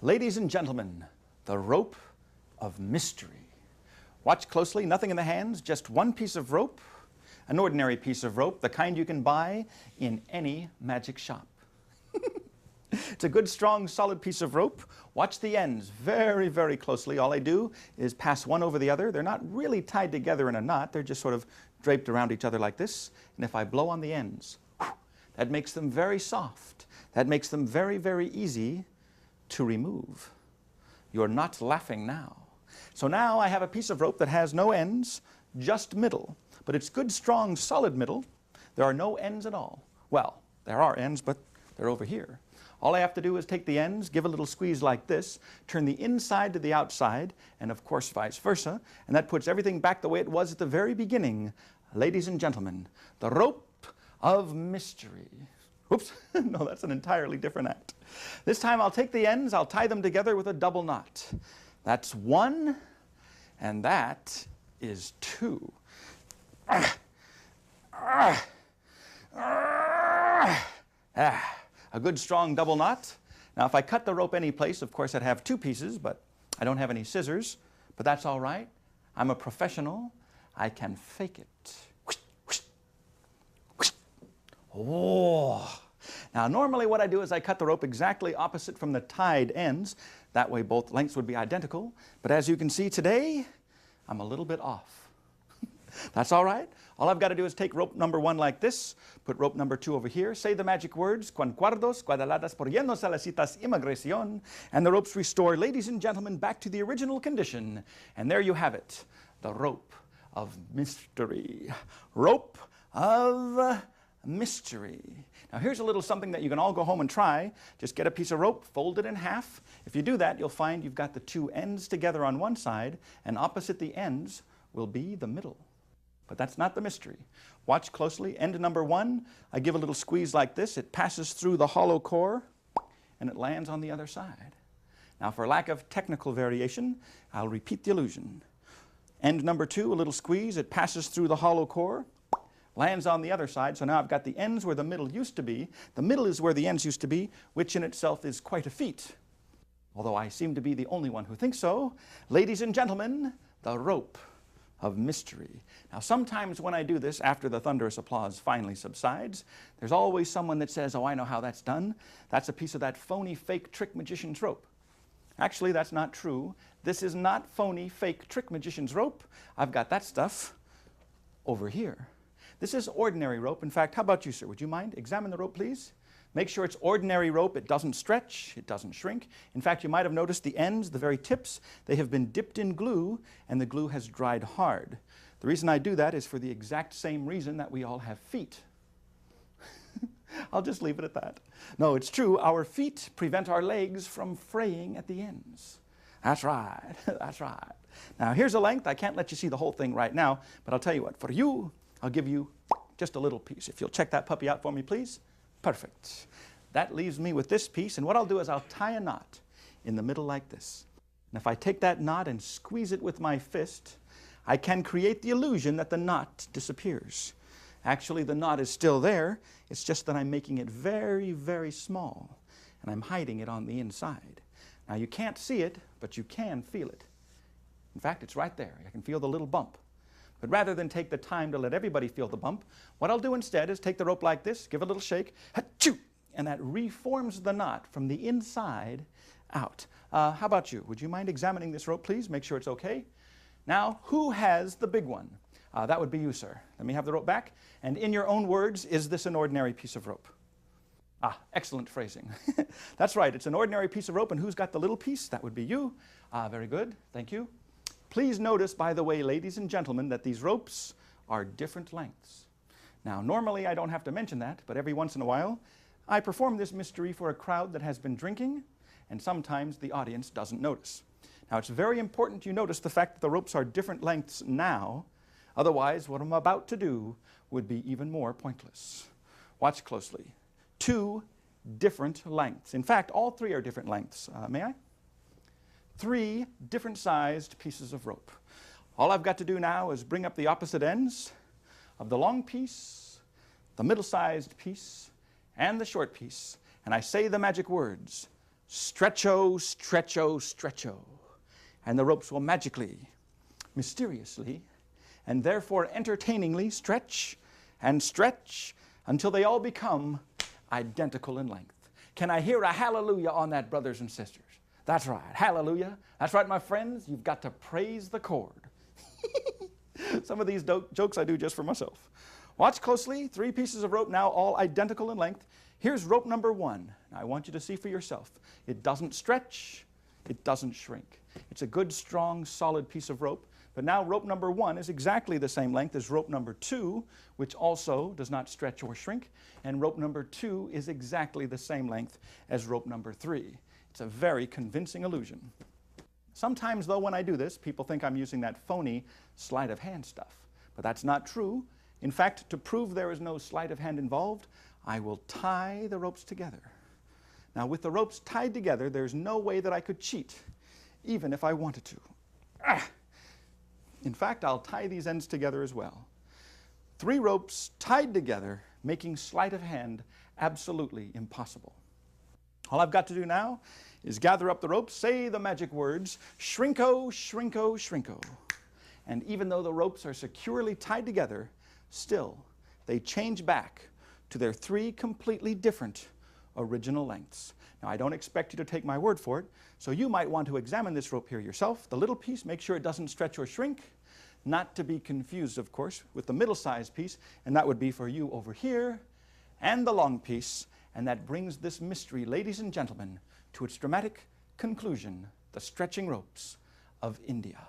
Ladies and gentlemen, the rope of mystery. Watch closely, nothing in the hands, just one piece of rope, an ordinary piece of rope, the kind you can buy in any magic shop. It's a good, strong, solid piece of rope. Watch the ends very, very closely. All I do is pass one over the other. They're not really tied together in a knot. They're just sort of draped around each other like this. And if I blow on the ends, that makes them very soft. That makes them very, very easy to remove. You're not laughing now. So now I have a piece of rope that has no ends, just middle. But it's good, strong, solid middle. There are no ends at all. Well, there are ends, but they're over here. All I have to do is take the ends, give a little squeeze like this, turn the inside to the outside, and of course vice versa, and that puts everything back the way it was at the very beginning. Ladies and gentlemen, the rope of mystery. Oops, no, that's an entirely different act. This time I'll take the ends, I'll tie them together with a double knot. That's one, and that is two. A good strong double knot. Now if I cut the rope any place, of course I'd have two pieces, but I don't have any scissors, but that's all right. I'm a professional. I can fake it. Oh. Now normally what I do is I cut the rope exactly opposite from the tied ends. That way both lengths would be identical. But as you can see today, I'm a little bit off. That's all right. All I've got to do is take rope number one like this, put rope number two over here, say the magic words, concuerdos, cuadaladas, por llenos a las citas, imigración, and the ropes restore, ladies and gentlemen, back to the original condition. And there you have it, the rope of mystery. Rope of mystery. Now here's a little something that you can all go home and try. Just get a piece of rope, fold it in half. If you do that, you'll find you've got the two ends together on one side, and opposite the ends will be the middle. But that's not the mystery. Watch closely. End number one, I give a little squeeze like this. It passes through the hollow core, and it lands on the other side. Now for lack of technical variation, I'll repeat the illusion. End number two, a little squeeze. It passes through the hollow core, lands on the other side. So now I've got the ends where the middle used to be. The middle is where the ends used to be, which in itself is quite a feat. Although I seem to be the only one who thinks so. Ladies and gentlemen, the rope of mystery. Now sometimes when I do this, after the thunderous applause finally subsides, there's always someone that says, oh, I know how that's done. That's a piece of that phony, fake, trick magician's rope. Actually, that's not true. This is not phony, fake, trick magician's rope. I've got that stuff over here. This is ordinary rope. In fact, how about you, sir? Would you mind? Examine the rope, please. Make sure it's ordinary rope. It doesn't stretch. It doesn't shrink. In fact, you might have noticed the ends, the very tips, they have been dipped in glue, and the glue has dried hard. The reason I do that is for the exact same reason that we all have feet. I'll just leave it at that. No, it's true. Our feet prevent our legs from fraying at the ends. That's right. That's right. Now, here's a length. I can't let you see the whole thing right now, but I'll tell you what. For you, I'll give you just a little piece. If you'll check that puppy out for me, please. Perfect. That leaves me with this piece, and what I'll do is I'll tie a knot in the middle like this. And if I take that knot and squeeze it with my fist, I can create the illusion that the knot disappears. Actually, the knot is still there. It's just that I'm making it very, very small, and I'm hiding it on the inside. Now, you can't see it, but you can feel it. In fact, it's right there. I can feel the little bump. But rather than take the time to let everybody feel the bump, what I'll do instead is take the rope like this, give a little shake, ha-choo, and that reforms the knot from the inside out. How about you? Would you mind examining this rope, please? Make sure it's okay. Now, who has the big one? That would be you, sir. Let me have the rope back. And in your own words, is this an ordinary piece of rope? Ah, excellent phrasing. That's right, it's an ordinary piece of rope, and who's got the little piece? That would be you. Very good, thank you. Please notice, by the way, ladies and gentlemen, that these ropes are different lengths. Now, normally I don't have to mention that, but every once in a while, I perform this mystery for a crowd that has been drinking, and sometimes the audience doesn't notice. Now, it's very important you notice the fact that the ropes are different lengths now. Otherwise, what I'm about to do would be even more pointless. Watch closely. Two different lengths. In fact, all three are different lengths. May I? Three different sized pieces of rope. All I've got to do now is bring up the opposite ends of the long piece, the middle-sized piece, and the short piece, and I say the magic words, Stretcho, stretcho, stretcho. And the ropes will magically, mysteriously, and therefore entertainingly stretch and stretch until they all become identical in length. Can I hear a hallelujah on that, brothers and sisters? That's right, hallelujah. That's right, my friends, you've got to praise the cord. Some of these jokes I do just for myself. Watch closely, 3 pieces of rope now all identical in length. Here's rope number 1. Now, I want you to see for yourself. It doesn't stretch, it doesn't shrink. It's a good, strong, solid piece of rope. But now rope number 1 is exactly the same length as rope number 2, which also does not stretch or shrink. And rope number 2 is exactly the same length as rope number 3. It's a very convincing illusion. Sometimes, though, when I do this, people think I'm using that phony sleight of hand stuff. But that's not true. In fact, to prove there is no sleight of hand involved, I will tie the ropes together. Now, with the ropes tied together, there's no way that I could cheat, even if I wanted to. In fact, I'll tie these ends together as well. 3 ropes tied together, making sleight of hand absolutely impossible. All I've got to do now is gather up the ropes, say the magic words, shrinko, shrinko, shrinko. And even though the ropes are securely tied together, still they change back to their 3 completely different original lengths. Now, I don't expect you to take my word for it, so you might want to examine this rope here yourself. The little piece, make sure it doesn't stretch or shrink. Not to be confused, of course, with the middle-sized piece, and that would be for you over here, and the long piece, and that brings this mystery, ladies and gentlemen, to its dramatic conclusion, the stretching ropes of India.